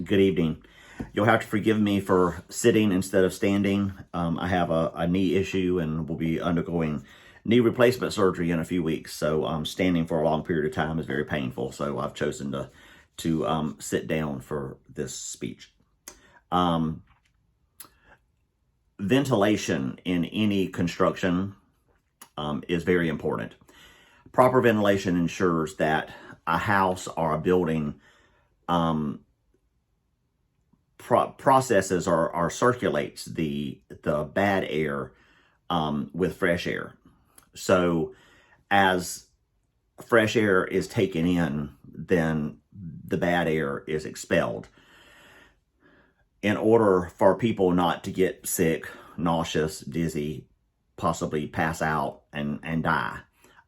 Good evening. You'll have to forgive me for sitting instead of standing. I have a knee issue and will be undergoing knee replacement surgery in a few weeks. So standing for a long period of time is very painful. So I've chosen to sit down for this speech. Ventilation in any construction is very important. Proper ventilation ensures that a house or a building processes or circulates the bad air with fresh air. So as fresh air is taken in, then the bad air is expelled. In order for people not to get sick, nauseous, dizzy, possibly pass out and die,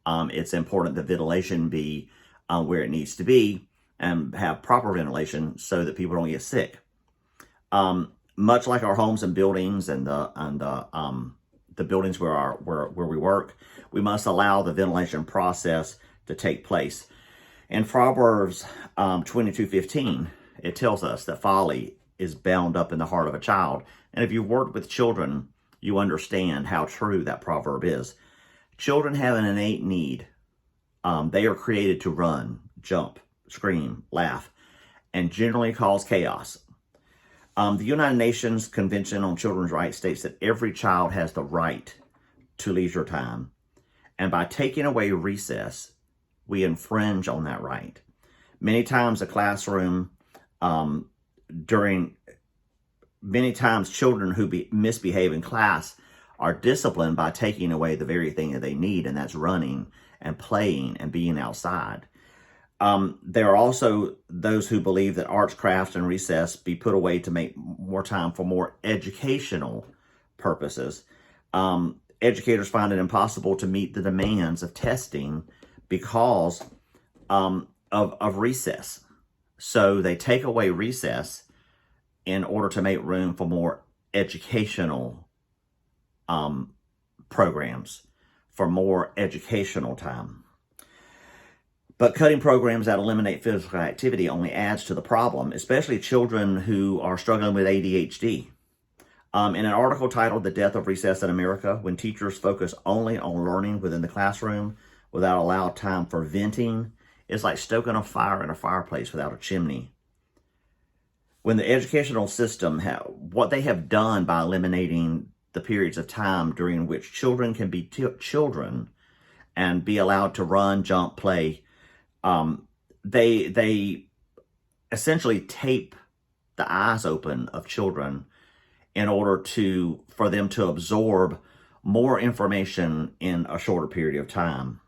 it's important that ventilation be where it needs to be and have proper ventilation so that people don't get sick. Much like our homes and buildings and the buildings where we work, we must allow the ventilation process to take place. In Proverbs 22:15, it tells us that folly is bound up in the heart of a child. And if you work with children, you understand how true that proverb is. Children have an innate need. They are created to run, jump, scream, laugh, and generally cause chaos. The United Nations Convention on Children's Rights states that every child has the right to leisure time. And by taking away recess, we infringe on that right. Many times many times children who misbehave in class are disciplined by taking away the very thing that they need, and that's running and playing and being outside. There are also those who believe that arts, crafts, and recess be put away to make more time for more educational purposes. Educators find it impossible to meet the demands of testing because of recess. So they take away recess in order to make room for more educational programs, for more educational time. But cutting programs that eliminate physical activity only adds to the problem, especially children who are struggling with ADHD. In an article titled "The Death of Recess in America," when teachers focus only on learning within the classroom without allowed time for venting, it's like stoking a fire in a fireplace without a chimney. When the educational system, what they have done by eliminating the periods of time during which children can be children and be allowed to run, jump, play, they essentially tape the eyes open of children in order for them to absorb more information in a shorter period of time.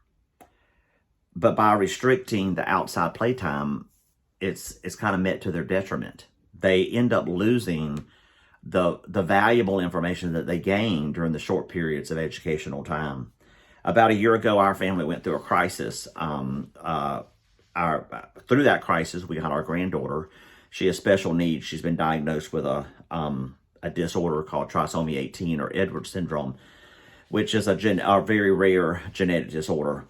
But by restricting the outside playtime, it's kind of met to their detriment. They end up losing the valuable information that they gained during the short periods of educational time. About a year ago, our family went through a crisis. Through that crisis, we got our granddaughter. She has special needs. She's been diagnosed with a disorder called trisomy 18 or Edwards syndrome, which is a very rare genetic disorder.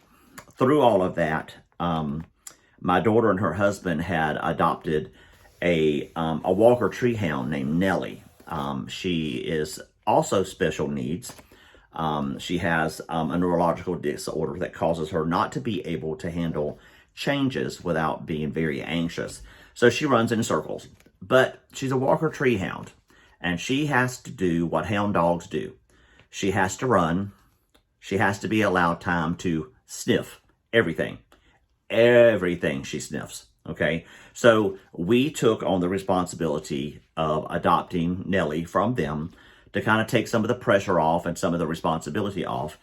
Through all of that, my daughter and her husband had adopted a Walker tree hound named Nellie. She is also special needs. She has a neurological disorder that causes her not to be able to handle changes without being very anxious. So she runs in circles. But she's a Walker tree hound, and she has to do what hound dogs do. She has to run. She has to be allowed time to sniff everything. Everything she sniffs. Okay, so we took on the responsibility of adopting Nellie from them to kind of take some of the pressure off and some of the responsibility off.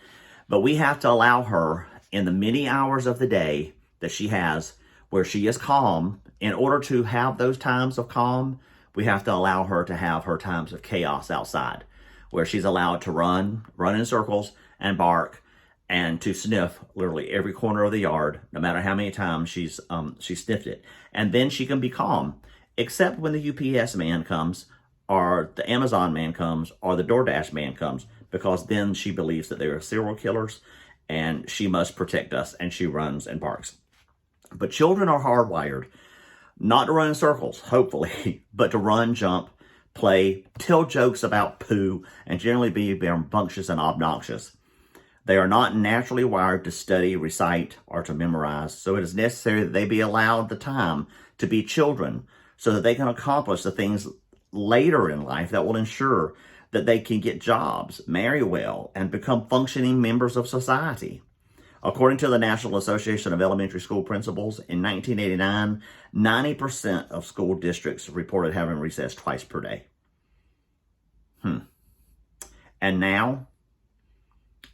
But we have to allow her in the many hours of the day that she has where she is calm. In order to have those times of calm, we have to allow her to have her times of chaos outside, where she's allowed to run in circles and bark and to sniff literally every corner of the yard, no matter how many times she sniffed it. And then she can be calm, except when the UPS man comes, or the Amazon man comes, or the DoorDash man comes, because then she believes that they are serial killers and she must protect us, and she runs and barks. But children are hardwired Not to run in circles, hopefully, but to run, jump, play, tell jokes about poo, and generally be rambunctious and obnoxious. They are not naturally wired to study, recite, or to memorize, so it is necessary that they be allowed the time to be children so that they can accomplish the things later in life that will ensure that they can get jobs, marry well, and become functioning members of society. According to the National Association of Elementary School Principals, in 1989, 90% of school districts reported having recess twice per day. And now,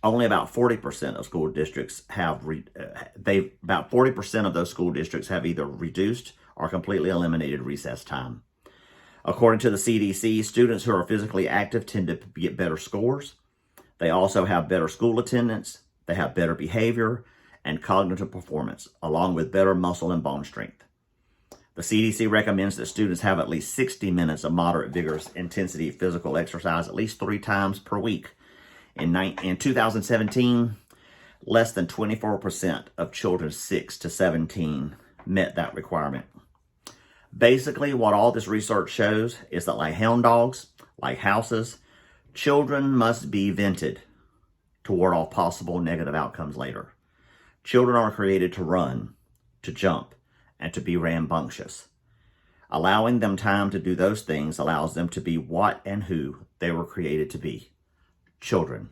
only about 40% of school districts have, about 40% of those school districts have either reduced or completely eliminated recess time. According to the CDC, students who are physically active tend to get better scores. They also have better school attendance. They have better behavior and cognitive performance, along with better muscle and bone strength. The CDC recommends that students have at least 60 minutes of moderate, vigorous intensity physical exercise at least 3 times per week. In 2017, less than 24% of children 6 to 17 met that requirement. Basically, what all this research shows is that like hound dogs, like houses, children must be vented to ward off possible negative outcomes later. Children are created to run, to jump, and to be rambunctious. Allowing them time to do those things allows them to be what and who they were created to be. Children.